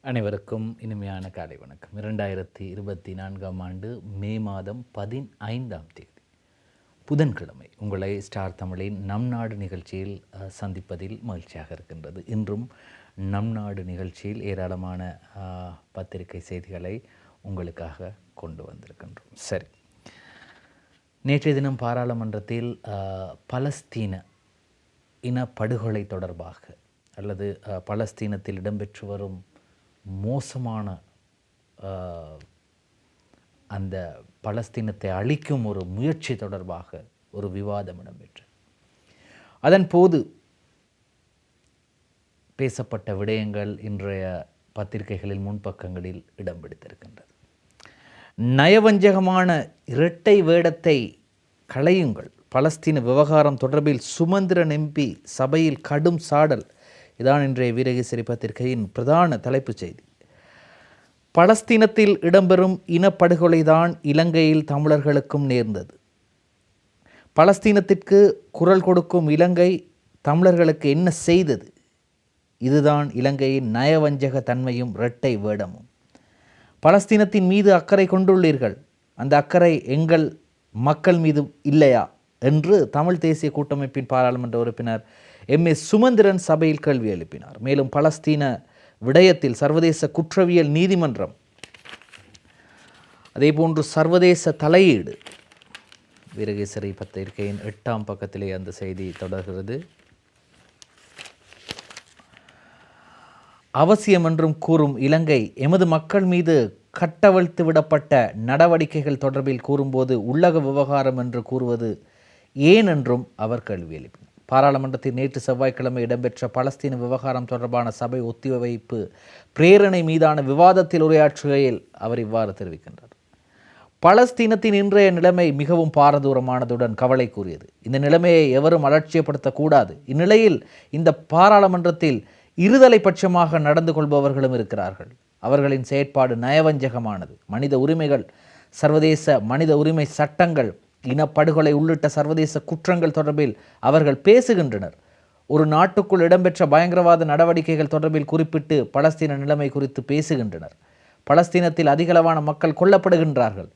அனைவருக்கும் இனிமையான காலை வணக்கம். 2024ஆம் ஆண்டு மே மாதம் 15ஆம் தேதி புதன்கிழமை உங்களை ஸ்டார் தமிழின் நம் நாடு நிகழ்ச்சியில் சந்திப்பதில் மகிழ்ச்சியாக இருக்கின்றது. இன்றும் நம் நாடு நிகழ்ச்சியில் ஏராளமான பத்திரிகை செய்திகளை உங்களுக்காக கொண்டு வந்திருக்கின்றோம். சரி, நேற்றைய தினம் பாராளுமன்றத்தில் பலஸ்தீன இனப்படுகொலை தொடர்பாக அல்லது பலஸ்தீனத்தில் இடம்பெற்று வரும் மோசமான அந்த பலஸ்தீனத்தை அழிக்கும் ஒரு முயற்சி தொடர்பாக ஒரு விவாதம் இடம்பெற்றது. அதன் போது பேசப்பட்ட விடயங்கள் இன்றைய பத்திரிகைகளில் முன்பக்கங்களில் இடம் பிடித்திருக்கின்றது. நயவஞ்சகமான இரட்டை வேடத்தை களையுங்கள், பலஸ்தீன விவகாரம் தொடர்பில் சுமந்திரன் எம்பி சபையில் கடும் சாடல். இதான் இன்றைய வீரகேசரி பத்திரிகையின் பிரதான தலைப்புச் செய்தி. பலஸ்தீனத்தில் இடம்பெறும் இனப்படுகொலைதான் இலங்கையில் தமிழர்களுக்கும் நேர்ந்தது. பலஸ்தீனத்திற்கு குரல் கொடுக்கும் இலங்கை தமிழர்களுக்கு என்ன செய்தது? இதுதான் இலங்கையின் நயவஞ்சக தன்மையும் இரட்டை வேடமும். பலஸ்தீனத்தின் மீது அக்கறை கொண்டுள்ளீர்கள், அந்த அக்கறை எங்கள் மக்கள் மீது இல்லையா என்று தமிழ் தேசிய கூட்டமைப்பின் பாராளுமன்ற உறுப்பினர் எம்.ஏ. சுமந்திரன் சபையில் கேள்வி எழுப்பினார். மேலும் பலஸ்தீன விடயத்தில் சர்வதேச குற்றவியல் நீதிமன்றம், அதேபோன்று சர்வதேச தலையீடு. வீரகேசரி பத்திரிகையின் 8ஆம் பக்கத்திலே அந்த செய்தி தொடர்கிறது. அவசியம் என்றும் கூறும் இலங்கை எமது மக்கள் மீது கட்டவிழ்த்து விடப்பட்ட நடவடிக்கைகள் தொடர்பில் கூறும்போது உள்ளக விவகாரம் என்று கூறுவது ஏன் என்றும் அவர் கேள்வி எழுப்பினார். பாராளுமன்றத்தில் நேற்று செவ்வாய்க்கிழமை இடம்பெற்ற பலஸ்தீன விவகாரம் தொடர்பான சபை ஒத்திவைப்பு பிரேரணை மீதான விவாதத்தில் உரையாற்றுகையில் அவர் இவ்வாறு தெரிவிக்கின்றார். பலஸ்தீனத்தின் இன்றைய நிலைமை மிகவும் பாரதூரமானதுடன் கவலைக்குரியது. இந்த நிலைமையை எவரும் அலட்சியப்படுத்தக்கூடாது. இந்நிலையில் இந்த பாராளுமன்றத்தில் இருதலை பட்சமாக நடந்து கொள்பவர்களும் இருக்கிறார்கள். அவர்களின் செயற்பாடு நயவஞ்சகமானது. மனித உரிமைகள், சர்வதேச மனித உரிமை சட்டங்கள், இனப்படுகொலை உள்ளிட்ட சர்வதேச குற்றங்கள் தொடர்பில் அவர்கள் பேசுகின்றனர். ஒரு நாட்டுக்குள் இடம்பெற்ற பயங்கரவாத நடவடிக்கைகள் தொடர்பில் குறிப்பிட்டு பலஸ்தீன நிலைமை குறித்து பேசுகின்றனர். பலஸ்தீனத்தில் அதிகளவான மக்கள் கொல்லப்படுகின்றார்கள்.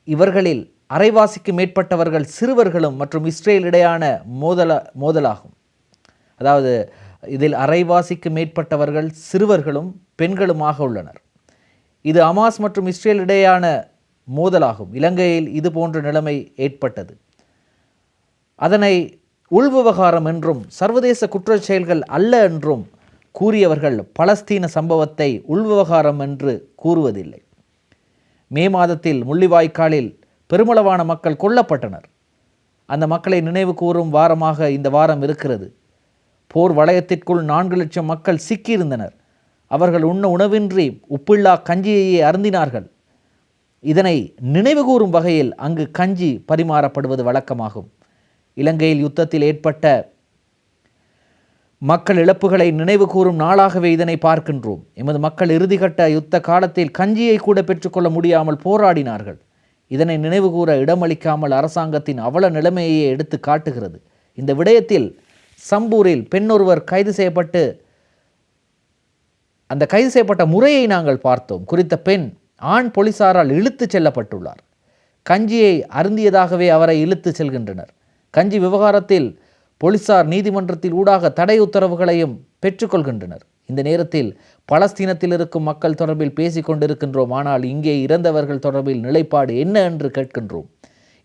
இவர்களில் அரைவாசிக்கு மேற்பட்டவர்கள் சிறுவர்களும் மற்றும் இஸ்ரேல் இடையான மோதலாகும். அதாவது இதில் அரைவாசிக்கு மேற்பட்டவர்கள் சிறுவர்களும் பெண்களுமாக உள்ளனர். இது ஹமாஸ் மற்றும் இஸ்ரேல் இடையான மோதலாகும். இலங்கையில் இது போன்ற நிலைமை ஏற்பட்டது. அதனை உள்விவகாரம் என்றும் சர்வதேச குற்றச் செயல்கள் அல்ல என்றும் கூறியவர்கள் பலஸ்தீன சம்பவத்தை உள்விவகாரம் என்று கூறுவதில்லை. மே மாதத்தில் முள்ளிவாய்க்காலில் பெருமளவான மக்கள் கொல்லப்பட்டனர். அந்த மக்களை நினைவு கூறும் வாரமாக இந்த வாரம் இருக்கிறது. போர் வளையத்திற்குள் 4 லட்சம் மக்கள் சிக்கியிருந்தனர். அவர்கள் உண்ண உணவின்றி உப்பில்லா கஞ்சியையே அருந்தினார்கள். இதனை நினைவுகூறும் வகையில் அங்கு கஞ்சி பரிமாறப்படுவது வழக்கமாகும். இலங்கையில் யுத்தத்தில் ஏற்பட்ட மக்கள் இழப்புகளை நினைவு கூறும் நாளாகவே இதனை பார்க்கின்றோம். எமது மக்கள் இறுதிக்கட்ட யுத்த காலத்தில் கஞ்சியை கூட பெற்றுக்கொள்ள முடியாமல் போராடினார்கள். இதனை நினைவுகூற இடமளிக்காமல் அரசாங்கத்தின் அவல நிலைமையை எடுத்து காட்டுகிறது. இந்த விடயத்தில் சம்பூரில் பெண்ணொருவர் கைது செய்யப்பட்டு அந்த கைது செய்யப்பட்ட முறையை நாங்கள் பார்த்தோம். குறித்த பெண் ஆண் போலீசாரால் இழுத்து செல்லப்பட்டுள்ளார். கஞ்சியை அருந்தியதாகவே அவரை இழுத்து செல்கின்றனர். கஞ்சி விவகாரத்தில் போலீசார் நீதிமன்றத்தில் ஊடாக தடை உத்தரவுகளையும் பெற்றுக்கொள்கின்றனர். இந்த நேரத்தில் பலஸ்தீனத்தில் இருக்கும் மக்கள் தொடர்பில் பேசிக் கொண்டிருக்கின்றோம். ஆனால் இங்கே இறந்தவர்கள் தொடர்பில் நிலைப்பாடு என்ன என்று கேட்கின்றோம்.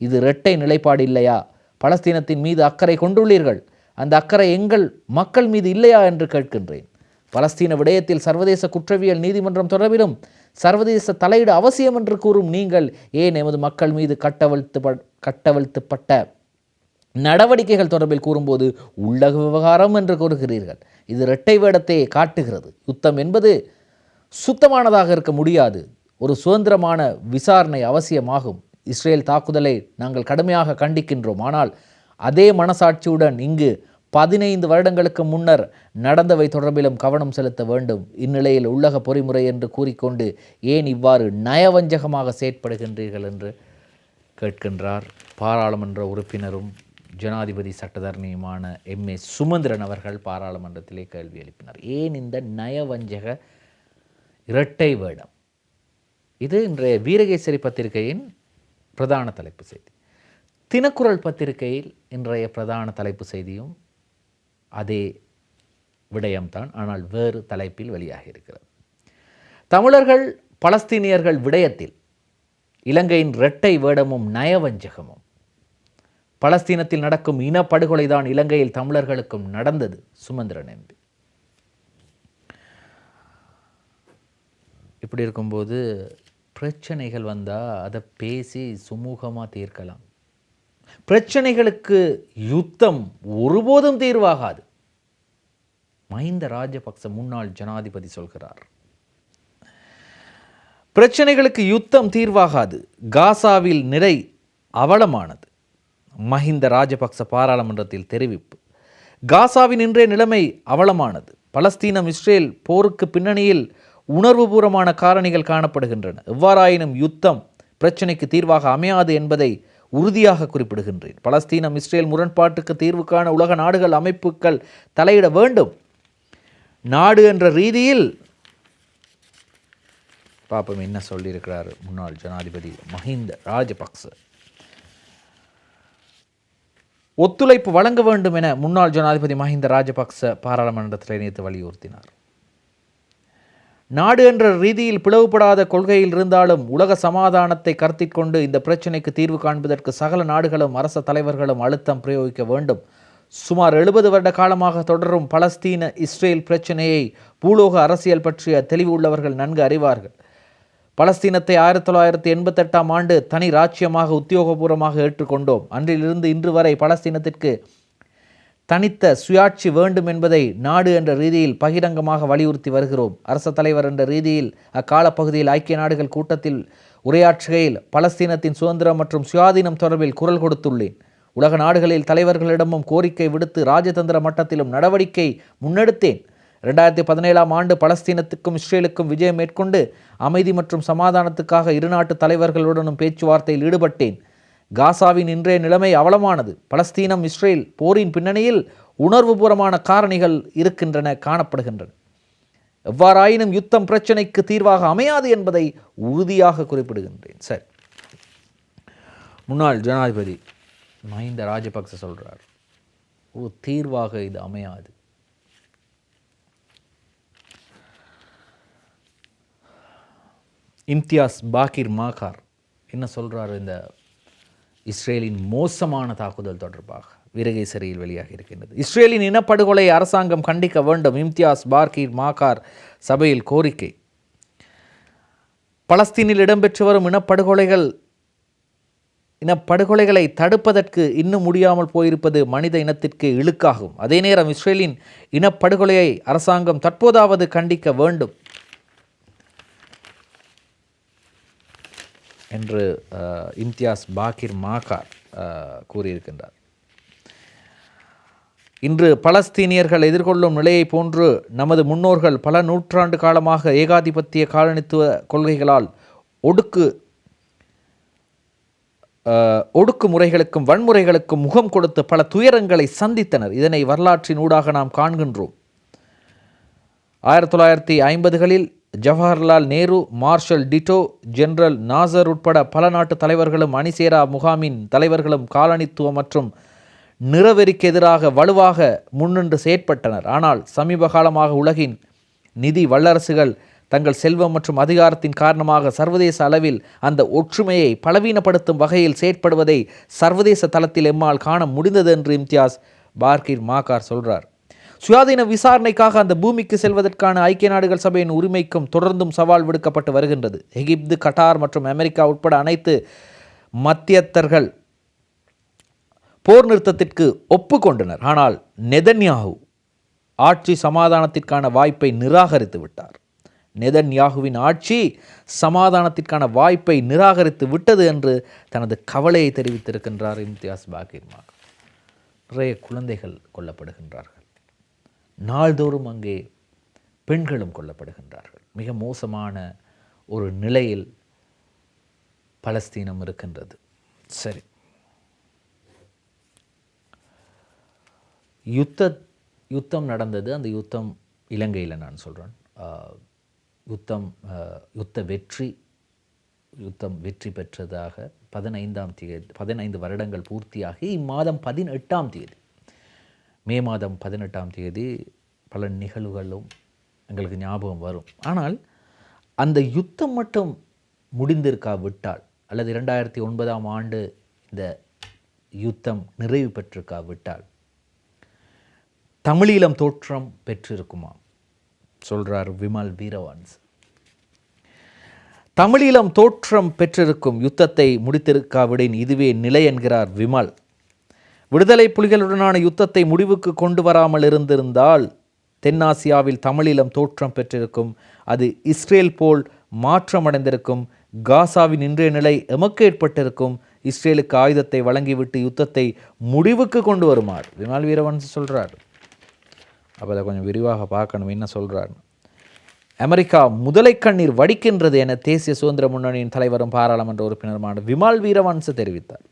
இது இரட்டை நிலைப்பாடு இல்லையா? பலஸ்தீனத்தின் மீது அக்கறை கொண்டுள்ளீர்கள், அந்த அக்கறை எங்கள் மக்கள் மீது இல்லையா என்று கேட்கின்றேன். பலஸ்தீன விடயத்தில் சர்வதேச குற்றவியல் நீதிமன்றம் தொடர்பிலும் சர்வதேச தலையீடு அவசியம் என்று கூறும் நீங்கள் ஏன் எமது மக்கள் மீது கட்டவிழ்த்துப்பட்ட நடவடிக்கைகள் தொடர்பில் கூறும்போது உள்ளக விவகாரம் என்று கூறுகிறீர்கள்? இது இரட்டை வேடத்தை காட்டுகிறது. யுத்தம் என்பது சுத்தமானதாக இருக்க முடியாது. ஒரு சுதந்திரமான விசாரணை அவசியமாகும். இஸ்ரேல் தாக்குதலை நாங்கள் கடுமையாக கண்டிக்கின்றோம். ஆனால் அதே மனசாட்சியுடன் இங்கு 15 வருடங்களுக்கு முன்னர் நடந்தவை தொடர்பிலும் கவனம் செலுத்த வேண்டும். இந்நிலையில் உள்ளக பொறிமுறை என்று கூறிக்கொண்டு ஏன் இவ்வாறு நயவஞ்சகமாக செயற்படுகின்றீர்கள் என்று கேட்கின்றார் பாராளுமன்ற உறுப்பினரும் ஜனாதிபதி சட்டத்தரணியுமான எம்.ஏ. சுமந்திரன் அவர்கள் பாராளுமன்றத்திலே கேள்வி எழுப்பினார். ஏன் இந்த நயவஞ்சக இரட்டை வேடம். இது இன்றைய வீரகேசரி பத்திரிகையின் பிரதான தலைப்பு செய்தி. தினக்குரல் பத்திரிகையில் இன்றைய பிரதான தலைப்பு செய்தியும் அதே விடயம்தான், ஆனால் வேறு தலைப்பில் வெளியாகி இருக்கிறது. தமிழர்கள் பலஸ்தீனியர்கள் விடயத்தில் இலங்கையின் இரட்டை வேடமும் நயவஞ்சகமும். பலஸ்தீனத்தில் நடக்கும் இனப்படுகொலைதான் இலங்கையில் தமிழர்களுக்கும் நடந்தது. சுமந்திரன் எம்பி. இப்படி இருக்கும்போது பிரச்சனைகள் வந்தால் அதை பேசி சுமூகமாக தீர்க்கலாம். பிரச்சனைகளுக்கு யுத்தம் ஒருபோதும் தீர்வாகாது. மஹிந்த ராஜபக்ச முன்னாள் ஜனாதிபதி சொல்கிறார். பிரச்சனைகளுக்கு யுத்தம் தீர்வாகாது. காசாவில் நிலை அவலமானது. மஹிந்த ராஜபக்ச பாராளுமன்றத்தில் தெரிவிப்பு. காசாவின் இன்றைய நிலைமை அவலமானது. பலஸ்தீனம் இஸ்ரேல் போருக்கு பின்னணியில் உணர்வுபூர்வமான காரணிகள் காணப்படுகின்றன. எவ்வாறாயினும் யுத்தம் பிரச்சனைக்கு தீர்வாக அமையாது என்பதை உறுதியாக குறிப்பிடுகின்றேன். பலஸ்தீனம் இஸ்ரேல் முரண்பாட்டுக்கு தீர்வு காண உலக நாடுகள் அமைப்புகள் தலையிட வேண்டும். நாடு என்ற ரீதியில் பாப்பம் என்ன சொல்லியிருக்கிறார் முன்னாள் ஜனாதிபதி மஹிந்த ராஜபக்ச. ஒத்துழைப்பு வழங்க வேண்டும் என முன்னாள் ஜனாதிபதி மஹிந்த ராஜபக்ச பாராளுமன்றத்தில் நேற்று வலியுறுத்தினார். நாடு என்ற ரீதியில் பிளவுபடாத கொள்கையில் இருந்தாலும் உலக சமாதானத்தை கருத்தில் கொண்டு இந்த பிரச்சினைக்கு தீர்வு காண்பதற்கு சகல நாடுகளும் அரச தலைவர்களும் அழுத்தம் பிரயோகிக்க வேண்டும். சுமார் 70 வருட காலமாக தொடரும் பலஸ்தீன இஸ்ரேல் பிரச்சினையை பூலோக அரசியல் பற்றிய தெளிவு உள்ளவர்கள் நன்கு அறிவார்கள். பலஸ்தீனத்தை 1988ஆம் ஆண்டு தனி ராச்சியமாக உத்தியோகபூர்வமாக ஏற்றுக்கொண்டோம். அன்றிலிருந்து இன்று வரை பலஸ்தீனத்திற்கு தனித்த சுயாட்சி வேண்டும் என்பதை நாடு என்ற ரீதியில் பகிரங்கமாக வலியுறுத்தி வருகிறோம். அரச தலைவர் என்ற ரீதியில் அக்காலப்பகுதியில் ஐக்கிய நாடுகள் கூட்டத்தில் உரையாற்றுகையில் பலஸ்தீனத்தின் சுதந்திரம் மற்றும் சுயாதீனம் தொடர்பில் குரல் கொடுத்துள்ளேன். உலக நாடுகளில் தலைவர்களிடமும் கோரிக்கை விடுத்து ராஜதந்திர மட்டத்திலும் நடவடிக்கை முன்னெடுத்தேன். 2017ஆம் ஆண்டு பலஸ்தீனத்துக்கும் இஸ்ரேலுக்கும் விஜயம் மேற்கொண்டு அமைதி மற்றும் சமாதானத்துக்காக இரு நாட்டு தலைவர்களுடனும் பேச்சுவார்த்தையில் ஈடுபட்டேன். காசாவின் இன்றைய நிலைமை அவலமானது. பலஸ்தீனம் இஸ்ரேல் போரின் பின்னணியில் உணர்வுபூர்வமான காரணிகள் இருக்கின்றன, காணப்படுகின்றன. எவ்வாறாயினும் யுத்தம் பிரச்சனைக்கு தீர்வாக அமையாது என்பதை உறுதியாக குறிப்பிடுகின்றேன். சரி, முன்னாள் ஜனாதிபதி மஹிந்த ராஜபக்ச சொல்றார், ஒரு தீர்வாக இது அமையாது. இம்தியாஸ் பாக்கிர் மாகார் என்ன சொல்றார் இந்த இஸ்ரேலின் மோசமான தாக்குதல் தொடர்பாக? வீரகேசரியில் வெளியாக இருக்கின்றது. இஸ்ரேலின் இனப்படுகொலை அரசாங்கம் கண்டிக்க வேண்டும். இம்தியாஸ் பாக்கிர் மாகார் சபையில் கோரிக்கை. பலஸ்தீனில் இடம்பெற்று வரும் இனப்படுகொலைகளை தடுப்பதற்கு இன்னும் முடியாமல் போயிருப்பது மனித இனத்திற்கு இழுக்காகும். அதே நேரம் இஸ்ரேலின் இனப்படுகொலையை அரசாங்கம் தற்போதாவது கண்டிக்க வேண்டும் என்று இம்தியாஸ் பாக்கிர் மாகார் கூறியிருக்கின்றார். இன்று பலஸ்தீனியர்கள் எதிர்கொள்ளும் நிலையை போன்று நமது முன்னோர்கள் பல நூற்றாண்டு காலமாக ஏகாதிபத்திய காலனித்துவ கொள்கைகளால் ஒடுக்குமுறைகளுக்கும் வன்முறைகளுக்கும் முகம் கொடுத்து பல துயரங்களை சந்தித்தனர். இதனை வரலாற்றின் ஊடாக நாம் காண்கின்றோம். 1950களில் Jawaharlal Nehru, Marshal Tito, General Nasser உட்பட பல நாட்டு தலைவர்களும் அணிசேரா முகாமின் தலைவர்களும் காலனித்துவ மற்றும் நிறவெறிக்கு எதிராக வலுவாக முன்னின்று செயற்பட்டனர். ஆனால் சமீப காலமாக உலகின் நிதி வல்லரசுகள் தங்கள் செல்வம் மற்றும் அதிகாரத்தின் காரணமாக சர்வதேச அளவில் அந்த ஒற்றுமையை பலவீனப்படுத்தும் வகையில் செயற்படுவதை சர்வதேச தளத்தில் எம்மால் காண முடிந்தது என்று இம்தியாஸ் பாக்கிர் மாகார் சொல்றார். சுயாதீன விசாரணைக்காக அந்த பூமிக்கு செல்வதற்கான ஐக்கிய நாடுகள் சபையின் உரிமைக்கும் தொடர்ந்தும் சவால் விடுக்கப்பட்டு வருகின்றது. எகிப்து, கட்டார் மற்றும் அமெரிக்கா உட்பட அனைத்து மத்தியஸ்தர்கள் போர் நிறுத்தத்திற்கு ஒப்புக்கொண்டனர். ஆனால் நெதன்யாகு ஆட்சி சமாதானத்திற்கான வாய்ப்பை நிராகரித்து விட்டார். நெதன்யாகுவின் ஆட்சி சமாதானத்திற்கான வாய்ப்பை நிராகரித்து விட்டது என்று தனது கவலையை தெரிவித்திருக்கின்றார் இம்தியாஸ் பாக்கிர் மாகார். நிறைய குழந்தைகள் கொல்லப்படுகின்றார்கள். நாள்தோறும் அங்கே பெண்களும் கொல்லப்படுகின்றார்கள். மிக மோசமான ஒரு நிலையில் பலஸ்தீனம் இருக்கின்றது. சரி, யுத்தம் நடந்தது. அந்த யுத்தம் இலங்கையில் நான் சொல்கிறேன். யுத்தம் வெற்றி பெற்றதாக 15 வருடங்கள் பூர்த்தியாகி இம்மாதம் 18ஆம் தேதி, மே மாதம் 18ஆம் தேதி பல நிகழ்வுகளும் எங்களுக்கு ஞாபகம் வரும். ஆனால் அந்த யுத்தம் மட்டும் முடிந்திருக்காவிட்டால், அல்லது 2009ஆம் ஆண்டு இந்த யுத்தம் நிறைவு பெற்றிருக்காவிட்டால் தமிழீழம் தோற்றம் பெற்றிருக்குமா சொல்றார் விமல் வீரவன்ஸ். தமிழீழம் தோற்றம் பெற்றிருக்கும், யுத்தத்தை முடித்திருக்காவிடின் இதுவே நிலை என்கிறார் விமல். விடுதலை புலிகளுடனான யுத்தத்தை முடிவுக்கு கொண்டு வராமல் இருந்திருந்தால் தென்னாசியாவில் தமிழீழம் தோற்றம் பெற்றிருக்கும், அது இஸ்ரேல் போல் மாற்றமடைந்திருக்கும், காசாவின் இன்றைய நிலை எமக்கு ஏற்பட்டிருக்கும், இஸ்ரேலுக்கு ஆயுதத்தை வழங்கிவிட்டு யுத்தத்தை முடிவுக்கு கொண்டு வருமாறு விமல் வீரவன்ஸ் சொல்கிறார். அப்போ அதை கொஞ்சம் விரிவாக பார்க்கணும், என்ன சொல்கிறார். அமெரிக்கா முதலை கண்ணீர் வடிக்கின்றது என தேசிய சுதந்திர முன்னணியின் தலைவரும் பாராளுமன்ற உறுப்பினருமான விமல் வீரவன்ஸ் தெரிவித்தார்.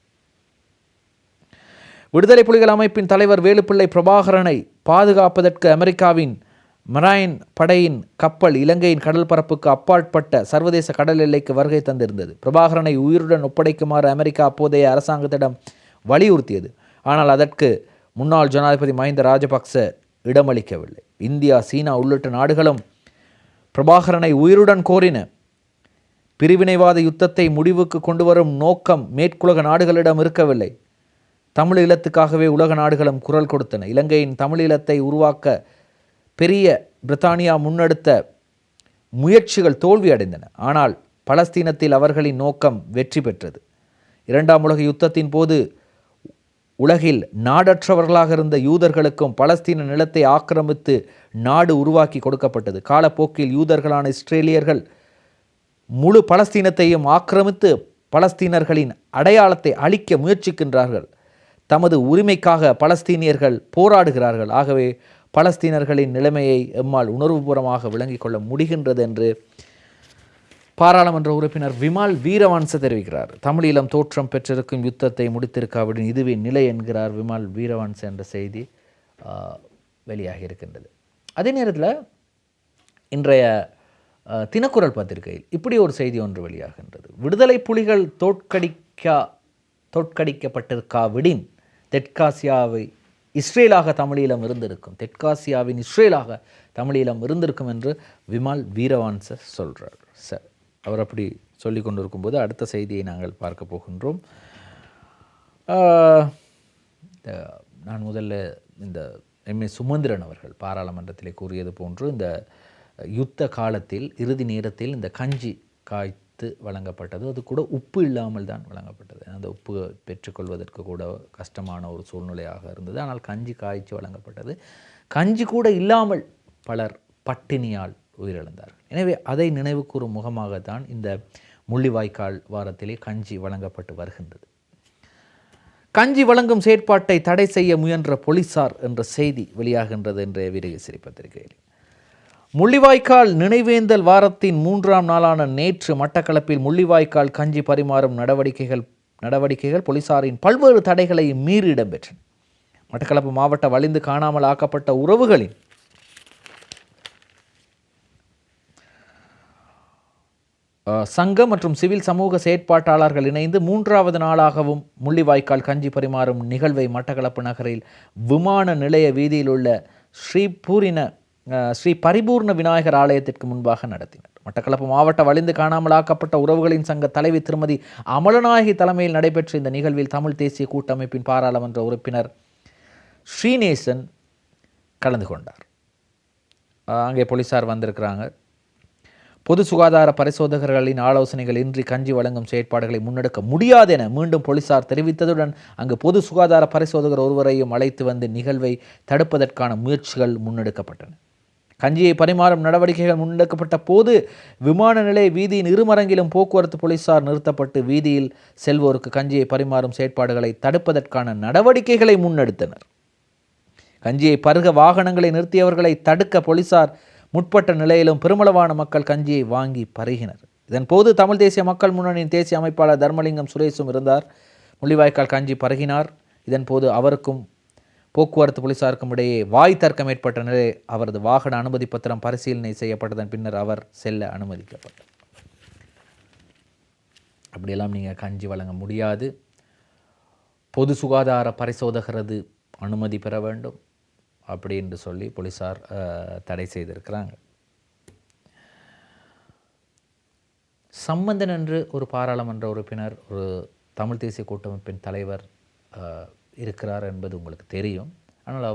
விடுதலை புலிகள் அமைப்பின் தலைவர் வேலுப்பிள்ளை பிரபாகரனை பாதுகாப்பதற்கு அமெரிக்காவின் மரைன் படையின் கப்பல் இலங்கையின் கடல் பரப்புக்கு அப்பாற்பட்ட சர்வதேச கடல் எல்லைக்கு வருகை தந்திருந்தது. பிரபாகரனை உயிருடன் ஒப்படைக்குமாறு அமெரிக்கா அப்போதைய அரசாங்கத்திடம் வலியுறுத்தியது. ஆனால் அதற்கு முன்னாள் ஜனாதிபதி மஹிந்த ராஜபக்ச இடமளிக்கவில்லை. இந்தியா, சீனா உள்ளிட்ட நாடுகளும் பிரபாகரனை உயிருடன் கோரின. பிரிவினைவாத யுத்தத்தை முடிவுக்கு கொண்டு வரும் நோக்கம் மேற்குலக நாடுகளிடம் இருக்கவில்லை. தமிழீழத்துக்காகவே உலக நாடுகளும் குரல் கொடுத்தன. இலங்கையின் தமிழீழத்தை உருவாக்க பெரிய பிரித்தானியா முன்னெடுத்த முயற்சிகள் தோல்வியடைந்தன. ஆனால் பலஸ்தீனத்தில் அவர்களின் நோக்கம் வெற்றி பெற்றது. 2ஆம் உலக யுத்தத்தின் போது உலகில் நாடற்றவர்களாக இருந்த யூதர்களுக்கும் பலஸ்தீன நிலத்தை ஆக்கிரமித்து நாடு உருவாக்கி கொடுக்கப்பட்டது. காலப்போக்கில் யூதர்களான இஸ்ரேலியர்கள் முழு பலஸ்தீனத்தையும் ஆக்கிரமித்து பலஸ்தீனர்களின் அடையாளத்தை அழிக்க முயற்சிக்கின்றார்கள். தமது உரிமைக்காக பலஸ்தீனியர்கள் போராடுகிறார்கள். ஆகவே பலஸ்தீனர்களின் நிலைமையை எம்மால் உணர்வுபூர்வமாக விளங்கிக் கொள்ள முடிகின்றது என்று பாராளுமன்ற உறுப்பினர் விமல் வீரவன்ச தெரிவிக்கிறார். தமிழீழம் தோற்றம் பெற்றிருக்கும், யுத்தத்தை முடித்திருக்காவிடன் இதுவே நிலை என்கிறார் விமல் வீரவன்ச என்ற செய்தி வெளியாகி இருக்கின்றது. அதே நேரத்தில் இன்றைய தினக்குரல் பத்திரிகையில் இப்படி ஒரு செய்தி ஒன்று வெளியாகின்றது. விடுதலை புலிகள் தோற்கடிக்கப்பட்டிருக்காவிடின் தெற்காசியாவை இஸ்ரேலாக தமிழீழம் இருந்திருக்கும், தெற்காசியாவின் இஸ்ரேலாக தமிழீழம் இருந்திருக்கும் என்று விமல் வீரவன்ச சொல்கிறார். சார், அவர் அப்படி சொல்லி கொண்டிருக்கும்போது அடுத்த செய்தியை நாங்கள் பார்க்க போகின்றோம். நான் முதல்ல இந்த எம்.ஏ. சுமந்திரன் அவர்கள் பாராளுமன்றத்திலே கூறியது போன்று இந்த யுத்த காலத்தில் இறுதி நேரத்தில் இந்த கஞ்சி காய்த்து வழங்கப்பட்டது. அது கூட உப்பு இல்லாமல் தான் வழங்கப்பட்டது. அந்த உப்பு பெற்றுக்கொள்வதற்கு கூட கஷ்டமான ஒரு சூழ்நிலையாக இருந்தது. ஆனால் கஞ்சி காய்ச்சி வழங்கப்பட்டது. கஞ்சி கூட இல்லாமல் பலர் பட்டினியால் உயிரிழந்தார்கள். எனவே அதை நினைவு கூறும் முகமாகத்தான் இந்த முள்ளிவாய்க்கால் வாரத்திலே கஞ்சி வழங்கப்பட்டு வருகின்றது. கஞ்சி வழங்கும் செயற்பாட்டை தடை செய்ய முயன்ற போலீசார் என்ற செய்தி வெளியாகின்றது என்ற வீரகேசரி பத்திரிகையில். முள்ளிவாய்க்கால் நினைவேந்தல் வாரத்தின் 3ஆம் நாளான நேற்று மட்டக்களப்பில் முள்ளிவாய்க்கால் கஞ்சி பரிமாறும் நடவடிக்கைகள் போலீசாரின் பல்வேறு தடைகளை மீறி இடம்பெற்றன. மட்டக்களப்பு மாவட்ட வலிந்து காணாமல் ஆக்கப்பட்ட உறவுகளின் சங்கம் மற்றும் சிவில் சமூக செயற்பாட்டாளர்கள் இணைந்து 3வது நாளாகவும் முள்ளிவாய்க்கால் கஞ்சி பரிமாறும் நிகழ்வை மட்டக்களப்பு நகரில் விமான நிலைய வீதியில் உள்ள ஸ்ரீ பரிபூர்ண விநாயகர் ஆலயத்திற்கு முன்பாக நடத்தினர். மட்டக்களப்பு மாவட்ட வலிந்து காணாமல் ஆக்கப்பட்ட உறவுகளின் சங்க தலைவி திருமதி அமலநாயகி தலைமையில் நடைபெற்ற இந்த நிகழ்வில் தமிழ் தேசிய கூட்டமைப்பின் பாராளுமன்ற உறுப்பினர் ஸ்ரீநேசன் கலந்து கொண்டார். அங்கே போலீசார் வந்திருக்கிறாங்க. பொது சுகாதார பரிசோதகர்களின் ஆலோசனைகள் இன்றி கஞ்சி வழங்கும் செயற்பாடுகளை முன்னெடுக்க முடியாது என மீண்டும் போலீசார் தெரிவித்ததுடன் அங்கு பொது சுகாதார பரிசோதகர் ஒருவரையும் அழைத்து வந்து நிகழ்வை தடுப்பதற்கான முயற்சிகள் முன்னெடுக்கப்பட்டன. கஞ்சியை பரிமாறும் நடவடிக்கைகள் முன்னெடுக்கப்பட்ட போது விமான நிலைய வீதியின் இருமரங்கிலும் போக்குவரத்து போலீசார் நிறுத்தப்பட்டு வீதியில் செல்வோருக்கு கஞ்சியை பரிமாறும் செயற்பாடுகளை தடுப்பதற்கான நடவடிக்கைகளை முன்னெடுத்தனர். கஞ்சியை பருக வாகனங்களை நிறுத்தியவர்களை தடுக்க போலீசார் முற்பட்ட நிலையிலும் பெருமளவான மக்கள் கஞ்சியை வாங்கி பருகினர். இதன் போது தமிழ் தேசிய மக்கள் முன்னணியின் தேசிய அமைப்பாளர் தர்மலிங்கம் சுரேஷும் இருந்தார். முள்ளிவாய்க்கால் கஞ்சி பருகினார். இதன் போது அவருக்கும் போக்குவரத்து போலீசாருக்கும் இடையே வாய் தர்க்கம் ஏற்பட்ட நிலை அவரது வாகன அனுமதி பத்திரம் பரிசீலனை செய்யப்பட்டதன் பின்னர் அவர் செல்ல அனுமதிக்கப்பட்டார். அப்படியெல்லாம் நீங்கள் கஞ்சி வழங்க முடியாது, பொது சுகாதார பரிசோதகரது அனுமதி பெற வேண்டும் அப்படின்னு சொல்லி போலீசார் தடை செய்திருக்கிறாங்க. சம்பந்தன் என்று ஒரு பாராளுமன்ற உறுப்பினர், ஒரு தமிழ் தேசிய கூட்டமைப்பின் தலைவர் இருக்கிறார் என்பது உங்களுக்கு தெரியும். ஆனால்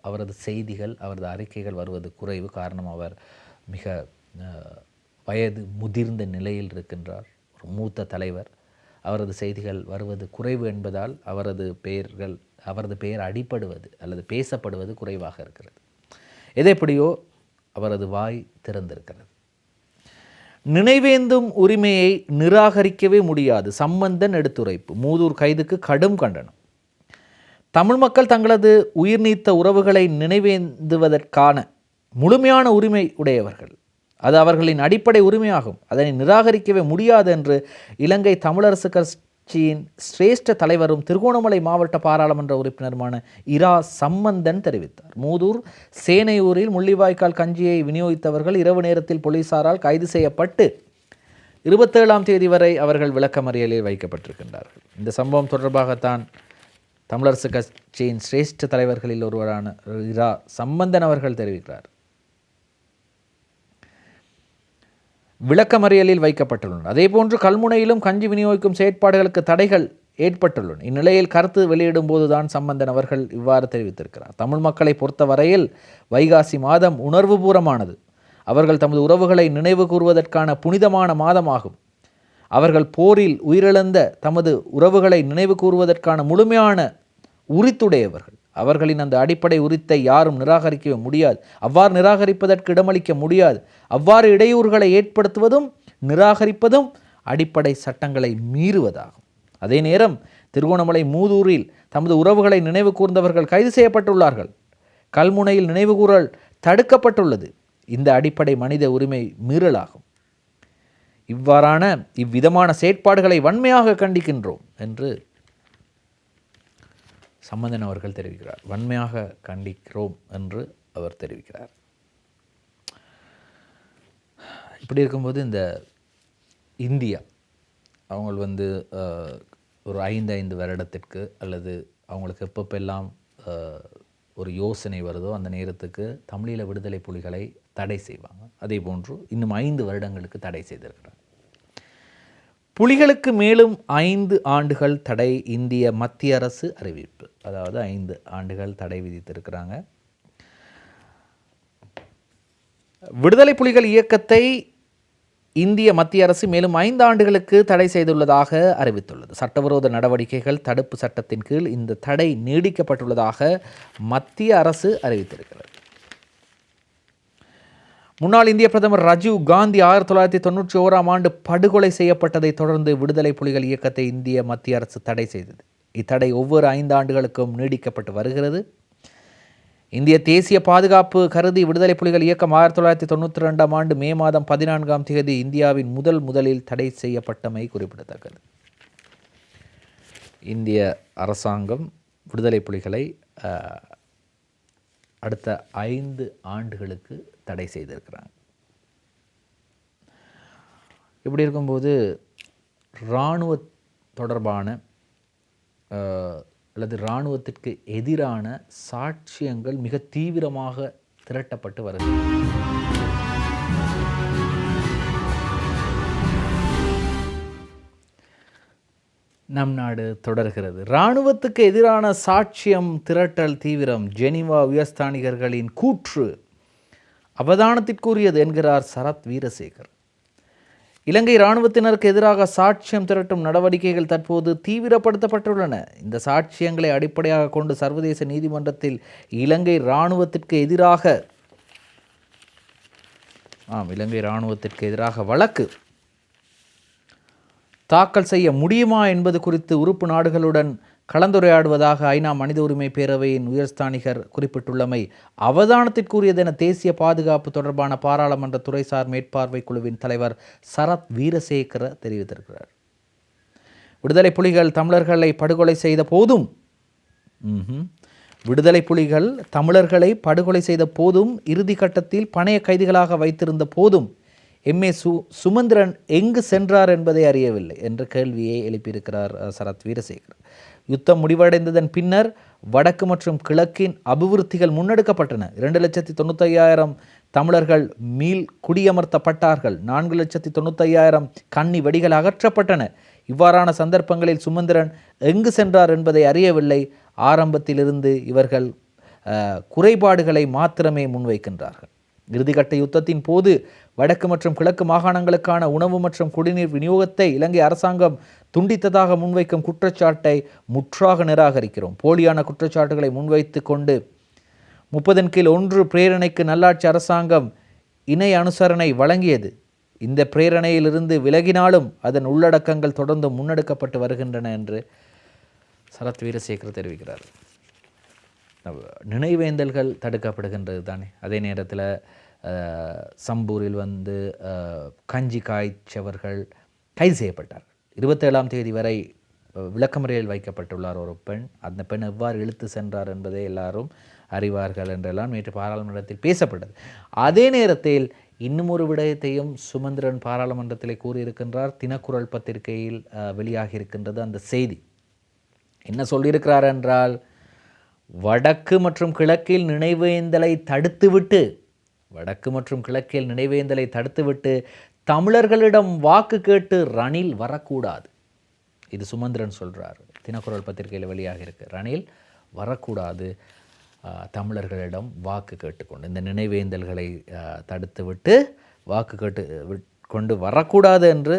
அவரது செய்திகள், அவரது அறிக்கைகள் வருவது குறைவு. காரணம், அவர் மிக வயது முதிர்ந்த நிலையில் இருக்கின்றார், ஒரு மூத்த தலைவர். அவரது செய்திகள் வருவது குறைவு என்பதால் அவரது பெயர் அடிப்படுவது அல்லது பேசப்படுவது குறைவாக இருக்கிறது. எதெப்படியோ அவரது வாய் திறந்திருக்கிறது. நினைவேந்தும் உரிமையை நிராகரிக்கவே முடியாது, சம்பந்தன் எடுத்துரைப்பு. மூதூர் கைதுக்கு கடும் கண்டனம். தமிழ் மக்கள் தங்களது உயிர் நீத்த உறவுகளை நினைவேந்துவதற்கான முழுமையான உரிமை உடையவர்கள். அது அவர்களின் அடிப்படை உரிமையாகும். அதனை நிராகரிக்கவே முடியாது என்று இலங்கை தமிழரசு கட்சியின் சிரேஷ்ட தலைவரும் திருகோணமலை மாவட்ட பாராளுமன்ற உறுப்பினருமான இரா சம்பந்தன் தெரிவித்தார். மூதூர் சேனையூரில் முள்ளிவாய்க்கால் கஞ்சியை விநியோகித்தவர்கள் இரவு நேரத்தில் போலீசாரால் கைது செய்யப்பட்டு 27ஆம் தேதி வரை அவர்கள் விளக்கமறியலில் வைக்கப்பட்டிருக்கின்றார்கள். இந்த சம்பவம் தொடர்பாகத்தான் தமிழரசு கட்சியின் சிரேஷ்ட தலைவர்களில் ஒருவரான இரா சம்பந்தன் அவர்கள் தெரிவிக்கிறார். விளக்கமறியலில் வைக்கப்பட்டுள்ளனர். அதேபோன்று கல்முனையிலும் கஞ்சி விநியோகிக்கும் செயற்பாடுகளுக்கு தடைகள் ஏற்பட்டுள்ளன. இந்நிலையில் கருத்து வெளியிடும் போதுதான் சம்பந்தன் அவர்கள் இவ்வாறு தெரிவித்திருக்கிறார். தமிழ் மக்களை பொறுத்தவரையில் வைகாசி மாதம் உணர்வுபூர்வமானது. அவர்கள் தமது உறவுகளை நினைவு கூறுவதற்கான புனிதமான மாதமாகும். அவர்கள் போரில் உயிரிழந்த தமது உறவுகளை நினைவு கூறுவதற்கான முழுமையான உரித்துடையவர்கள். அவர்களின் அந்த அடிப்படை உரித்தை யாரும் நிராகரிக்க முடியாது. அவ்வாறு நிராகரிப்பதற்கு இடமளிக்க முடியாது. அவ்வாறு இடையூறுகளை ஏற்படுத்துவதும் நிராகரிப்பதும் அடிப்படை சட்டங்களை மீறுவதாகும். அதே நேரம் திருகோணமலை மூதூரில் தமது உறவுகளை நினைவு கூர்ந்தவர்கள் கைது செய்யப்பட்டுள்ளார்கள். கல்முனையில் நினைவுகூறல் தடுக்கப்பட்டுள்ளது. இந்த அடிப்படை மனித உரிமை மீறலாகும். இவ்விதமான செயற்பாடுகளை வன்மையாக கண்டிக்கின்றோம் என்று சம்பந்தன் அவர்கள் தெரிவிக்கிறார். வன்மையாக கண்டிக்கிறோம் என்று அவர் தெரிவிக்கிறார். இப்படி இருக்கும்போது இந்த இந்தியா அவங்க ஒரு 5 வருடத்திற்கு அல்லது அவங்களுக்கு எப்பப்பெல்லாம் ஒரு யோசனை வருதோ அந்த நேரத்துக்கு தமிழீழ விடுதலை புலிகளை தடை செய்வாங்க. அதே போன்று இன்னும் 5 வருடங்களுக்கு தடை செய்திருக்கிறார். புலிகளுக்கு மேலும் 5 ஆண்டுகள் தடை இந்திய மத்திய அரசு அறிவிப்பு. அதாவது 5 ஆண்டுகள் தடை விதித்திருக்கிறாங்க. விடுதலை புலிகள் இயக்கத்தை இந்திய மத்திய அரசு மேலும் 5 ஆண்டுகளுக்கு தடை செய்துள்ளதாக அறிவித்துள்ளது. சட்டவிரோத நடவடிக்கைகள் தடுப்பு சட்டத்தின் கீழ் இந்த தடை நீடிக்கப்பட்டுள்ளதாக மத்திய அரசு அறிவித்திருக்கிறது. முன்னாள் இந்திய பிரதமர் ராஜீவ் காந்தி 1991ஆம் ஆண்டு படுகொலை செய்யப்பட்டதை தொடர்ந்து விடுதலை புலிகள் இயக்கத்தை இந்திய மத்திய அரசு தடை செய்தது. இத்தடை ஒவ்வொரு 5 ஆண்டுகளுக்கும் நீடிக்கப்பட்டு வருகிறது. இந்திய தேசிய பாதுகாப்பு கருதி விடுதலை புலிகள் இயக்கம் 1992ஆம் ஆண்டு மே மாதம் 14ஆம் தேதி இந்தியாவின் முதலில் தடை செய்யப்பட்டமை குறிப்பிடத்தக்கது. இந்திய அரசாங்கம் விடுதலை புலிகளை அடுத்த 5 ஆண்டுகளுக்கு தடை செய்திருக்கிறாங்க. இப்படி இருக்கும்போது இராணுவ தொடர்பான அல்லது இராணுவத்திற்கு எதிரான சாட்சியங்கள் மிக தீவிரமாக திரட்டப்பட்டு வருகிறது. நம் நாடு தொடர்கிறது. இராணுவத்துக்கு எதிரான சாட்சியம் திரட்டல் தீவிரம். ஜெனீவா உயர்ஸ்தானிகர்களின் கூற்று அவதானத்திற்குரியது என்கிறார் சரத் வீரசேகர். இலங்கை இராணுவத்தினருக்கு எதிராக சாட்சியம் திரட்டும் நடவடிக்கைகள் தற்போது தீவிரப்படுத்தப்பட்டுள்ளன. இந்த சாட்சியங்களை அடிப்படையாக கொண்டு சர்வதேச நீதிமன்றத்தில் இலங்கை இராணுவத்திற்கு எதிராக வழக்கு தாக்கல் செய்ய முடியுமா என்பது குறித்து உறுப்பு நாடுகளுடன் கலந்துரையாடுவதாக ஐநா மனித உரிமை பேரவையின் உயர்ஸ்தானிகர் குறிப்பிட்டுள்ளமை அவதானத்திற்குரியதென தேசிய பாதுகாப்பு தொடர்பான பாராளுமன்ற துறைசார் மேற்பார்வை குழுவின் தலைவர் சரத் வீரசேகர தெரிவித்திருக்கிறார். விடுதலை புலிகள் தமிழர்களை படுகொலை செய்த போதும் விடுதலை புலிகள் தமிழர்களை படுகொலை செய்த போதும் இறுதி கட்டத்தில் பணைய கைதிகளாக வைத்திருந்த போதும் எம்ஏ சுமந்திரன் எங்கு சென்றார் என்பதை அறியவில்லை என்ற கேள்வியை எழுப்பியிருக்கிறார் சரத் வீரசேகர். யுத்தம் முடிவடைந்ததன் பின்னர் வடக்கு மற்றும் கிழக்கின் அபிவிருத்திகள் முன்னெடுக்கப்பட்டன. 2,95,000 தமிழர்கள் மீள் குடியமர்த்தப்பட்டார்கள். 4,95,000 கன்னி வெடிகள் அகற்றப்பட்டன. இவ்வாறான சந்தர்ப்பங்களில் சுமந்திரன் எங்கு சென்றார் என்பதை அறியவில்லை. ஆரம்பத்திலிருந்து இவர்கள் குறைபாடுகளை மாத்திரமே முன்வைக்கின்றார்கள். இறுதிக்கட்ட யுத்தத்தின் போது வடக்கு மற்றும் கிழக்கு மாகாணங்களுக்கான உணவு மற்றும் குடிநீர் விநியோகத்தை இலங்கை அரசாங்கம் துண்டித்ததாக முன்வைக்கும் குற்றச்சாட்டை முற்றாக நிராகரிக்கிறோம். போலியான குற்றச்சாட்டுகளை முன்வைத்து கொண்டு 30-1 பிரேரணைக்கு நல்லாட்சி அரசாங்கம் இணை அனுசரணை வழங்கியது. இந்த பிரேரணையிலிருந்து விலகினாலும் அதன் உள்ளடக்கங்கள் தொடர்ந்து முன்னெடுக்கப்பட்டு வருகின்றன என்று சரத் வீரசேகர் தெரிவிக்கிறார். நினைவேந்தல்கள் தடுக்கப்படுகின்றது தானே. அதே நேரத்தில் சம்பூரில் கஞ்சி காய்ச்சவர்கள் கைது செய்யப்பட்டார்கள். 27ஆம் தேதி வரை விளக்கமறியலில் வைக்கப்பட்டுள்ளார் ஒரு பெண். அந்த பெண் எவ்வாறு இழுத்து சென்றார் என்பதை எல்லாரும் அறிவார்கள் என்றெல்லாம் நேற்று பாராளுமன்றத்தில் பேசப்பட்டது. அதே நேரத்தில் இன்னும் ஒரு விடயத்தையும் சுமந்திரன் பாராளுமன்றத்திலே கூறியிருக்கின்றார். தினக்குரல் பத்திரிகையில் வெளியாகி இருக்கின்றது அந்த செய்தி. என்ன சொல்லியிருக்கிறார் என்றால், வடக்கு மற்றும் கிழக்கில் நினைவேந்தலை தடுத்துவிட்டு தமிழர்களிடம் வாக்கு கேட்டு ரணில் வரக்கூடாது. இது சுமந்திரன் சொல்கிறார். தினக்குரல் பத்திரிகையில் வெளியாக இருக்கு. ரணில் வரக்கூடாது, தமிழர்களிடம் வாக்கு கேட்டுக்கொண்டு இந்த நினைவேந்தல்களை தடுத்துவிட்டு வாக்கு கேட்டு கொண்டு வரக்கூடாது என்று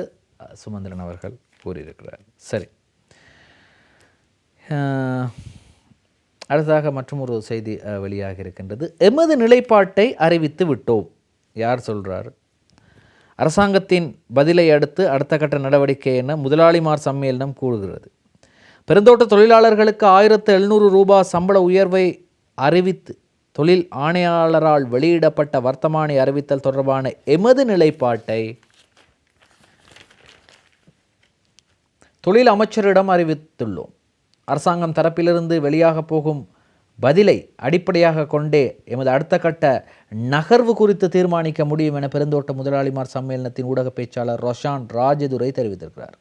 சுமந்திரன் அவர்கள் கூறியிருக்கிறார். சரி, அடுத்ததாக மற்றும் ஒரு செய்தி வெளியாக இருக்கின்றது. எமது நிலைப்பாட்டை அறிவித்து விட்டோம். யார் சொல்கிறார்? அரசாங்கத்தின் பதிலை அடுத்து அடுத்த கட்ட நடவடிக்கை என முதலாளிமார் சம்மேளனம் கூறுகிறது. பெருந்தோட்ட தொழிலாளர்களுக்கு 1,700 ரூபாய் சம்பள உயர்வை அறிவித்து தொழில் ஆணையாளரால் வெளியிடப்பட்ட வர்த்தமானி அறிவித்தல் தொடர்பான எமது நிலைப்பாட்டை தொழில் அமைச்சரிடம் அறிவித்துள்ளோம். அரசாங்கம் தரப்பிலிருந்து வெளியாக போகும் பதிலை அடிப்படையாக கொண்டே எமது அடுத்த கட்ட நகர்வு குறித்து தீர்மானிக்க முடியும் என பெருந்தோட்ட முதலாளிமார் சம்மேளனத்தின் ஊடக பேச்சாளர் ரோஷான் ராஜதுரை தெரிவித்திருக்கிறார்.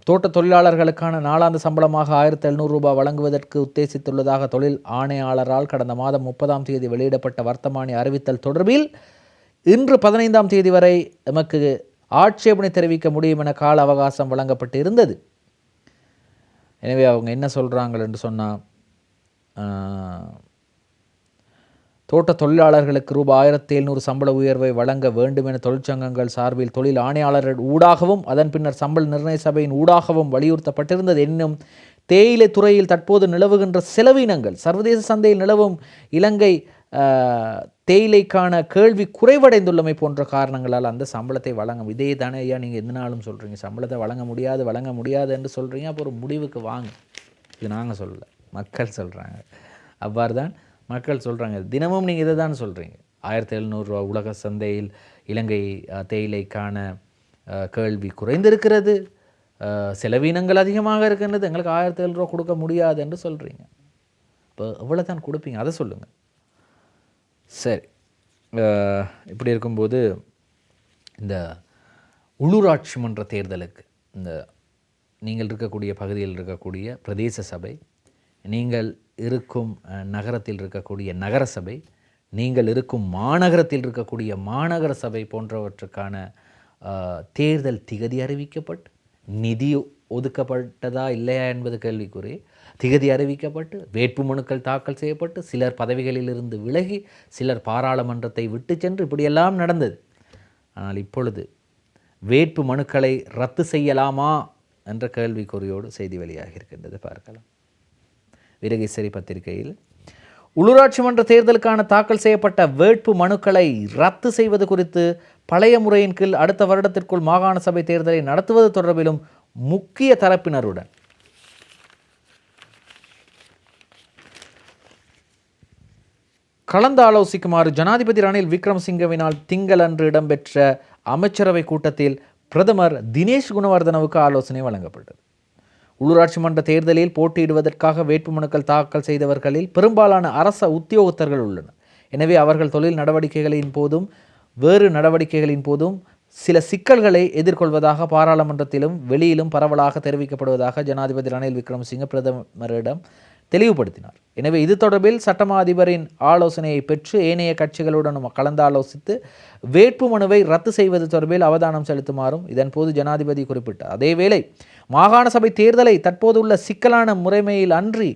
தோட்ட தொழிலாளர்களுக்கான நாளாந்த சம்பளமாக 1,700 ரூபாய் வழங்குவதற்கு உத்தேசித்துள்ளதாக தொழில் ஆணையாளரால் கடந்த மாதம் 30ஆம் தேதி வெளியிடப்பட்ட வர்த்தமானி அறிவித்தல் தொடர்பில் இன்று 15ஆம் தேதி வரை எமக்கு ஆட்சேபனை தெரிவிக்க முடியும் என கால அவகாசம் வழங்கப்பட்டு இருந்தது. எனவே அவங்க என்ன சொல்கிறாங்க என்று சொன்னால், தோட்ட தொழிலாளர்களுக்கு ரூபாய் 1,700 சம்பள உயர்வை வழங்க வேண்டும் என தொழிற்சங்கங்கள் சார்பில் தொழில் ஆணையாளர்கள் ஊடாகவும் அதன் பின்னர் சம்பள நிர்ணய சபையின் ஊடாகவும் வலியுறுத்தப்பட்டிருந்தது. என்னும் தேயிலை துறையில் தற்போது நிலவுகின்ற செலவினங்கள் சர்வதேச சந்தையில் நிலவும் இலங்கை தேயிலைக்கான கேள்வி குறைவடைந்துள்ளமை போன்ற காரணங்களால் அந்த சம்பளத்தை வழங்க இதே தானே ஐயா நீங்கள் எந்த நாளும் சொல்கிறீங்க, சம்பளத்தை வழங்க முடியாது என்று சொல்கிறீங்க. அப்போ ஒரு முடிவுக்கு வாங்க. இது நாங்கள் சொல்லலை, மக்கள் சொல்கிறாங்க. அவ்வாறு தான் மக்கள் சொல்கிறாங்க. தினமும் நீங்கள் இதை தான் சொல்கிறீங்க. 1,700 ரூபா உலக சந்தையில் இலங்கை தேயிலைக்கான கேள்வி குறைந்திருக்கிறது, செலவினங்கள் அதிகமாக இருக்கின்றது, எங்களுக்கு 1,700 ரூபா கொடுக்க முடியாது என்று சொல்கிறீங்க. இப்போ எவ்வளோ தான் கொடுப்பீங்க அதை சொல்லுங்கள். சரி, இப்படி இருக்கும்போது இந்த உள்ளூராட்சி மன்ற தேர்தலுக்கு இந்த நீங்கள் இருக்கக்கூடிய பகுதியில் இருக்கக்கூடிய பிரதேச சபை, நீங்கள் இருக்கும் நகரத்தில் இருக்கக்கூடிய நகர சபை, நீங்கள் இருக்கும் மாநகரத்தில் இருக்கக்கூடிய மாநகர சபை போன்றவற்றுக்கான தேர்தல் திகதி அறிவிக்கப்பட்டு நிதி ஒதுக்கப்பட்டதா இல்லையா என்பது கேள்விக்குறி. திகதி அறிவிக்கப்பட்டு வேட்பு மனுக்கள் தாக்கல் செய்யப்பட்டு சிலர் பதவிகளிலிருந்து விலகி சிலர் பாராளுமன்றத்தை விட்டு சென்று இப்படியெல்லாம் நடந்தது. ஆனால் இப்பொழுது வேட்பு மனுக்களை ரத்து செய்யலாமா என்ற கேள்விக்குறியோடு செய்தி வெளியாக இருக்கின்றது. பார்க்கலாம். வீரகேசரி பத்திரிகையில் உள்ளூராட்சி மன்ற தேர்தலுக்கான தாக்கல் செய்யப்பட்ட வேட்பு மனுக்களை ரத்து செய்வது குறித்து பழைய முறையின் கீழ் அடுத்த வருடத்திற்குள் மாகாண சபை தேர்தலை நடத்துவது தொடர்பிலும் முக்கிய தரப்பினருடன் கலந்து ஆலோசிக்குமாறு ஜனாதிபதி ரணில் விக்ரமசிங்கவினால் திங்களன்று இடம்பெற்ற அமைச்சரவை கூட்டத்தில் பிரதமர் தினேஷ் குணவர்தனவுக்கு ஆலோசனை வழங்கப்பட்டது. உள்ளூராட்சி மன்ற தேர்தலில் போட்டியிடுவதற்காக வேட்புமனுக்கள் தாக்கல் செய்தவர்களில் பெரும்பாலான அரச உத்தியோகத்தர்கள் உள்ளனர். எனவே அவர்கள் தொழில் நடவடிக்கைகளின் போதும் வேறு நடவடிக்கைகளின் போதும் சில சிக்கல்களை எதிர்கொள்வதாக பாராளுமன்றத்திலும் வெளியிலும் பரவலாக தெரிவிக்கப்படுவதாக ஜனாதிபதி ரணில் விக்ரமசிங்க பிரதமரிடம் தெளிவுபடுத்தினார். எனவே இது தொடர்பில் சட்டமா அதிபரின் ஆலோசனையை பெற்று ஏனைய கட்சிகளுடன் கலந்தாலோசித்து வேட்புமனுவை ரத்து செய்வது தொடர்பில் அவதானம் செலுத்துமாறும் இதன்போது ஜனாதிபதி குறிப்பிட்டார். அதேவேளை மாகாண சபை தேர்தலை தற்போதுள்ள சிக்கலான முறைமையில் அன்றி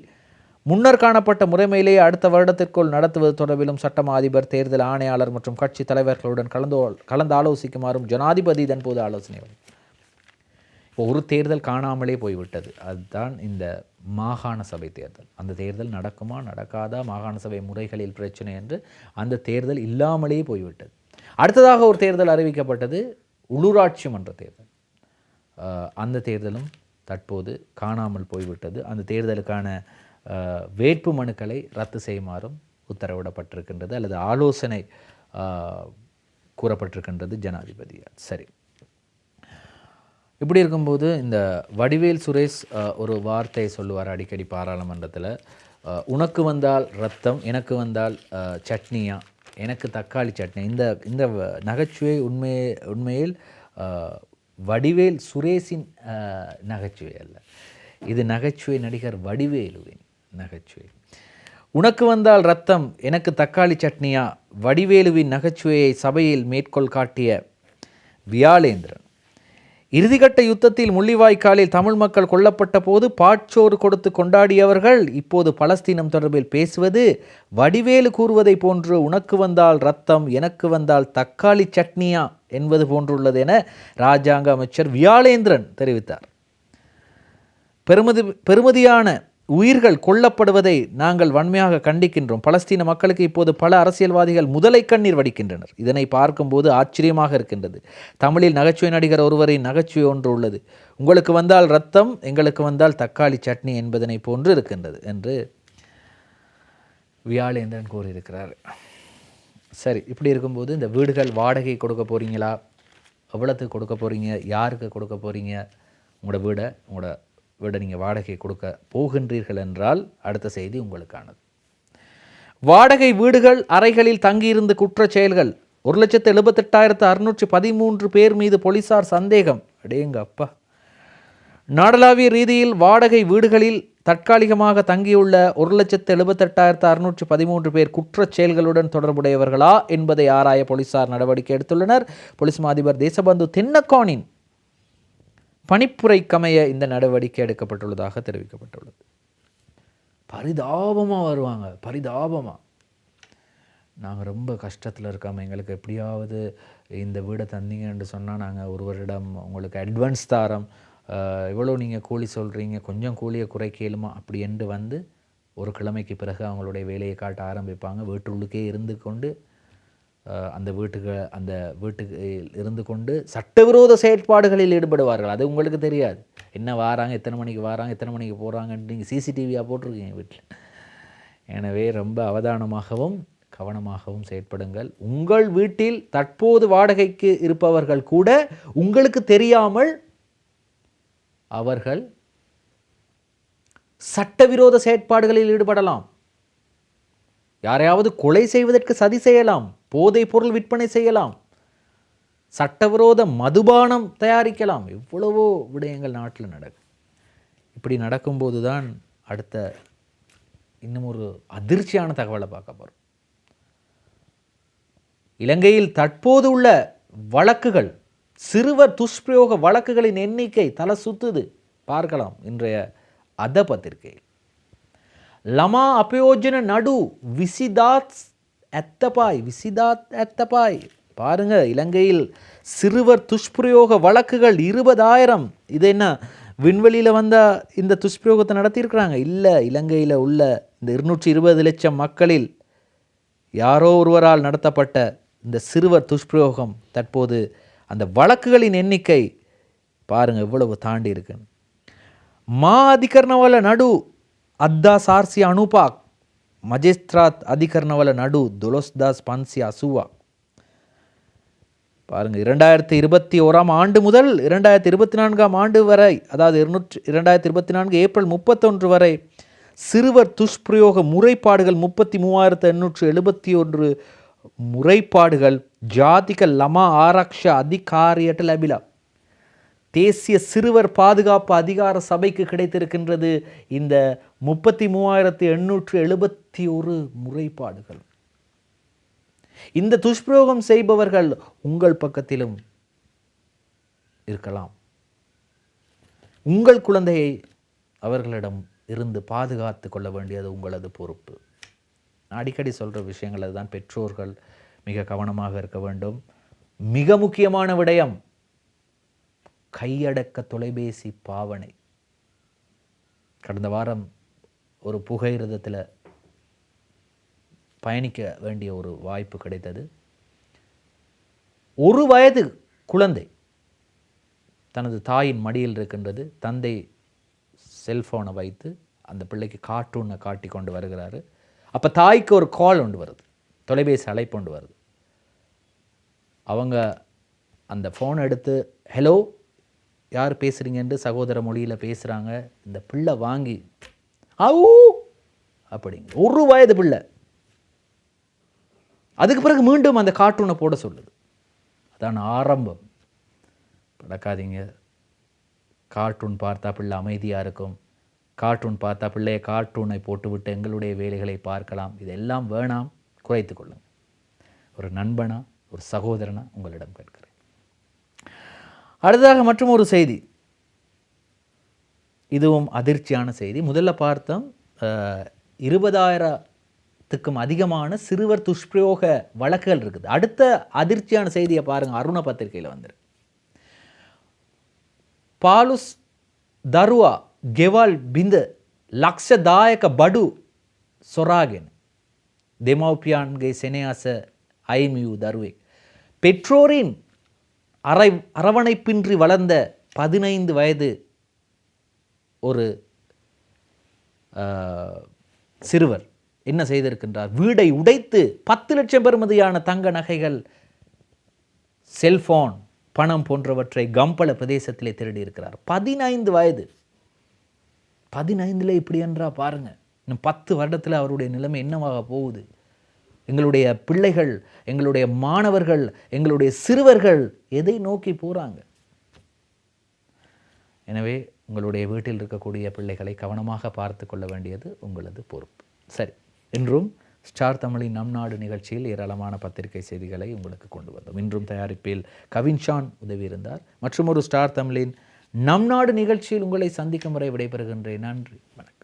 முன்னர் காணப்பட்ட முறைமையிலேயே அடுத்த வருடத்திற்குள் நடத்துவது தொடர்பிலும் சட்டமா அதிபர் தேர்தல் ஆணையாளர் மற்றும் கட்சி தலைவர்களுடன் கலந்து ஆலோசிக்குமாறும் ஜனாதிபதி இதன்போது ஆலோசனை. இப்போ ஒரு தேர்தல் காணாமலே போய்விட்டது. அதுதான் இந்த மாகாண சபை தேர்தல். அந்த தேர்தல் நடக்குமா நடக்காதா, மாகாண சபை முறைகளில் பிரச்சனை என்று அந்த தேர்தல் இல்லாமலே போய்விட்டது. அடுத்ததாக ஒரு தேர்தல் அறிவிக்கப்பட்டது, உள்ளூராட்சி மன்ற தேர்தல். அந்த தேர்தலும் தற்போது காணாமல் போய்விட்டது. அந்த தேர்தலுக்கான வேட்பு மனுக்களை ரத்து செய்யுமாறும் உத்தரவிடப்பட்டிருக்கின்றது அல்லது ஆலோசனை கூறப்பட்டிருக்கின்றது ஜனாதிபதியால். சரி, இப்படி இருக்கும்போது இந்த வடிவேல் சுரேஷ் ஒரு வார்த்தை சொல்லுவார் அடிக்கடி பாராளுமன்றத்தில், உனக்கு வந்தால் ரத்தம், எனக்கு வந்தால் சட்னியா, எனக்கு தக்காளி சட்னி. இந்த நகைச்சுவை உண்மையில் வடிவேல் சுரேஷின் நகைச்சுவை அல்ல, இது நகைச்சுவை நடிகர் வடிவேலுவின் நகைச்சுவை. உனக்கு வந்தால் ரத்தம், எனக்கு தக்காளி சட்னியா, வடிவேலுவின் நகைச்சுவையை சபையில் மேற்கோள் காட்டிய வியாளேந்திரன். இறுதிக்கட்ட யுத்தத்தில் முள்ளிவாய்க்காலில் தமிழ் மக்கள் கொல்லப்பட்ட போது பாட்சோறு கொடுத்து கொண்டாடியவர்கள் இப்போது பலஸ்தீனம் தொடர்பில் பேசுவது வடிவேலு கூறுவதை போன்று உனக்கு வந்தால் ரத்தம், எனக்கு வந்தால் தக்காளி சட்னியா என்பது போன்றுள்ளது என இராஜாங்க அமைச்சர் வியாளேந்திரன் தெரிவித்தார். பெருமதியான உயிர்கள் கொல்லப்படுவதை நாங்கள் வன்மையாக கண்டிக்கின்றோம். பலஸ்தீன மக்களுக்கு இப்போது பல அரசியல்வாதிகள் முதலை கண்ணீர் வடிக்கின்றனர். இதனை பார்க்கும்போது ஆச்சரியமாக இருக்கின்றது. தமிழில் நகைச்சுவை நடிகர் ஒருவரின் நகைச்சுவை ஒன்று உள்ளது, உங்களுக்கு வந்தால் ரத்தம், எங்களுக்கு வந்தால் தக்காளி சட்னி என்பதனை போன்று இருக்கின்றது என்று வியாளேந்திரன் கூறியிருக்கிறார். சரி, இப்படி இருக்கும்போது இந்த வீடுகள் வாடகை கொடுக்க போகிறீங்களா, எவ்வளோத்துக்கு கொடுக்க போகிறீங்க, யாருக்கு கொடுக்க போகிறீங்க, உங்களோட வீடை நீங்கள் வாடகை கொடுக்க போகின்றீர்கள் என்றால் அடுத்த செய்தி உங்களுக்கானது. வாடகை வீடுகள் அறைகளில் தங்கியிருந்து குற்றச் செயல்கள் 1,78,613 பேர் மீது போலீசார் சந்தேகம். அடேங்க அப்பா. நாடளாவிய ரீதியில் வாடகை வீடுகளில் தற்காலிகமாக தங்கியுள்ள 1,78,613 பேர் குற்றச் செயல்களுடன் தொடர்புடையவர்களா என்பதை ஆராய போலீசார் நடவடிக்கை எடுத்துள்ளனர். போலீஸ் அதிபர் தேசபந்து தென்னக்கோனின் பணிப்புரைக்கமைய இந்த நடவடிக்கை எடுக்கப்பட்டுள்ளதாக தெரிவிக்கப்பட்டுள்ளது. பரிதாபமாக வருவாங்க, பரிதாபமாக. நாங்கள் ரொம்ப கஷ்டத்தில் இருக்காமல் எங்களுக்கு எப்படியாவது இந்த வீடை தந்தீங்கன்னு சொன்னால் நாங்கள் ஒருவரிடம் உங்களுக்கு அட்வான்ஸ் தாரோம், எவ்வளோ நீங்கள் கூலி சொல்கிறீங்க, கொஞ்சம் கூலியை குறைக்கலுமா அப்படி என்று வந்து ஒரு கிழமைக்கு பிறகு அவங்களுடைய வேலையை காட்ட ஆரம்பிப்பாங்க. வீட்டுள்ளுக்கே இருந்து கொண்டு அந்த வீட்டுக்கு இருந்து கொண்டு சட்டவிரோத செயற்பாடுகளில் ஈடுபடுவார்கள். அது உங்களுக்கு தெரியாது. என்ன வாராங்க, எத்தனை மணிக்கு வாராங்க, எத்தனை மணிக்கு போகிறாங்கன்ட்டு நீங்கள் சிசிடிவியாக போட்டிருக்கீங்க வீட்டில். எனவே ரொம்ப அவதானமாகவும் கவனமாகவும் செயற்படுங்கள். உங்கள் வீட்டில் தற்போது வாடகைக்கு இருப்பவர்கள் கூட உங்களுக்கு தெரியாமல் அவர்கள் சட்டவிரோத செயற்பாடுகளில் ஈடுபடலாம். யாரையாவது கொலை செய்வதற்கு சதி செய்யலாம், போதைப் பொருள் விற்பனை செய்யலாம், சட்டவிரோத மதுபானம் தயாரிக்கலாம். எவ்வளவோ விடயங்கள் நாட்டில் நடக்கும். இப்படி நடக்கும்போது தான் அடுத்த இன்னும் ஒரு அதிர்ச்சியான தகவலை பார்க்க போகிறோம். இலங்கையில் தற்போது உள்ள வழக்குகள், சிறுவர் துஷ்பிரயோக வழக்குகளின் எண்ணிக்கை தலை சுத்துது. பார்க்கலாம் இன்றைய அத பத்திரிகையில். லமா அபயோஜன நடு விசிதாத் ඇත්තපායි. பாருங்க, இலங்கையில் சிறுவர் துஷ்பிரயோக வழக்குகள் 20,000. இது என்ன விண்வெளியில் வந்தால் இந்த துஷ்பிரயோகத்தை நடத்தியிருக்கிறாங்க? இல்லை, இலங்கையில் உள்ள இந்த 220 லட்சம் மக்களில் யாரோ ஒருவரால் நடத்தப்பட்ட இந்த சிறுவர் துஷ்பிரயோகம் தற்போது அந்த வழக்குகளின் எண்ணிக்கை பாருங்கள் எவ்வளவு தாண்டி இருக்கு. மா அதிகரணவல நடு අද්දා 490ක් මජිස්ත්‍රාත් අධිකරණවල නඩු 12,580ක්. பாருங்கள், 2021 ஆண்டு முதல் 2024 ஆண்டு வரை, அதாவது 2024 ஏப்ரல் 31 வரை சிறுவர் துஷ்பிரயோக முறைப்பாடுகள் 33,871 முறைப்பாடுகள் ஜாதிக லமா ஆரக்ஷ அதிகாரியட்ட லபிலா தேசிய சிறுவர் பாதுகாப்பு அதிகார சபைக்கு கிடைத்திருக்கின்றது இந்த 33,871 முறைப்பாடுகள். இந்த துஷ்பிரயோகம் செய்பவர்கள் உங்கள் பக்கத்திலும் இருக்கலாம். உங்கள் குழந்தையை அவர்களிடம் இருந்து பாதுகாத்து கொள்ள வேண்டியது உங்களது பொறுப்பு. அடிக்கடி சொல்கிற விஷயங்கள் அதுதான். பெற்றோர்கள் மிக கவனமாக இருக்க வேண்டும். மிக முக்கியமான விடயம் கையடக்க தொலைபேசி பாவனை. கடந்த வாரம் ஒரு புகையிரதத்தில் பயணிக்க வேண்டிய ஒரு வாய்ப்பு கிடைத்தது. 1 வயது குழந்தை தனது தாயின் மடியில் இருக்கின்றது. தந்தை செல்ஃபோனை வைத்து அந்த பிள்ளைக்கு கார்ட்டூனை காட்டி கொண்டு வருகிறாரு. அப்போ தாய்க்கு ஒரு கால் ஒன்று வருது, தொலைபேசி அழைப்பு ஒன்று வருது. அவங்க அந்த ஃபோனை எடுத்து ஹலோ யார் பேசுகிறீங்கன்னு சகோதர மொழியில் பேசுகிறாங்க. இந்த பிள்ளை வாங்கி ஆவூ அப்படிங்க, 1 வயது பிள்ளை. அதுக்கு பிறகு மீண்டும் அந்த கார்ட்டூனை போட சொல்லுது. அதான் ஆரம்பம். நடக்காதீங்க. கார்ட்டூன் பார்த்தா பிள்ளை அமைதியாக இருக்கும். கார்ட்டூன் பார்த்தா பிள்ளைய கார்ட்டூனை போட்டுவிட்டு எங்களுடைய வேலைகளை பார்க்கலாம். இதெல்லாம் வேணாம், குறைத்து கொள்ளுங்கள். ஒரு நண்பனா, ஒரு சகோதரனா உங்களிடம் கேட்கிறேன். அடுத்ததாக மற்றும் ஒரு செய்தி, இதுவும் அதிர்ச்சியான செய்தி. முதல்ல பார்த்தோம் 20,000த்துக்கும் அதிகமான சிறுவர் துஷ்பிரயோக வழக்குகள் இருக்குது. அடுத்த அதிர்ச்சியான செய்தியை பாருங்கள், அருண பத்திரிகையில் வந்துரு. பாலுஸ் தருவா ගෙවල් බිඳ ලක්ෂදායක බඩු සොරාගෙන දෙමව්පියන්ගේ සෙනෙහස අයිමි වූ දරුවෙක්. பெற்றோரின் அரவணைப்பின்றி வளர்ந்த 15 வயது ஒரு சிறுவர் என்ன செய்திருக்கின்றார்? வீடை உடைத்து 10 லட்சம் பெறுமதியான தங்க நகைகள், செல்போன், பணம் போன்றவற்றை கம்பள பிரதேசத்திலே திருடி இருக்கிறார். 15 வயது. 15 இப்படி என்றா பாருங்க. இன்னும் 10 வருடத்தில் அவருடைய நிலைமை என்னவாக போகுது? எங்களுடைய பிள்ளைகள், எங்களுடைய மாணவர்கள், எங்களுடைய சிறுவர்கள் எதை நோக்கி போகிறாங்க? எனவே உங்களுடைய வீட்டில் இருக்கக்கூடிய பிள்ளைகளை கவனமாக பார்த்து கொள்ள வேண்டியது உங்களது பொறுப்பு. சரி, இன்றும் ஸ்டார் தமிழின் நம் நாடு நிகழ்ச்சியில் ஏராளமான பத்திரிகை செய்திகளை உங்களுக்கு கொண்டு வந்தோம். இன்றும் தயாரிப்பில் கவின்ஷான் உதவி இருந்தார். மற்றும் ஒரு ஸ்டார் தமிழின் நம் நாடு நிகழ்ச்சியில் உங்களை சந்திக்கும் வரை விடைபெறுகின்றேன். நன்றி.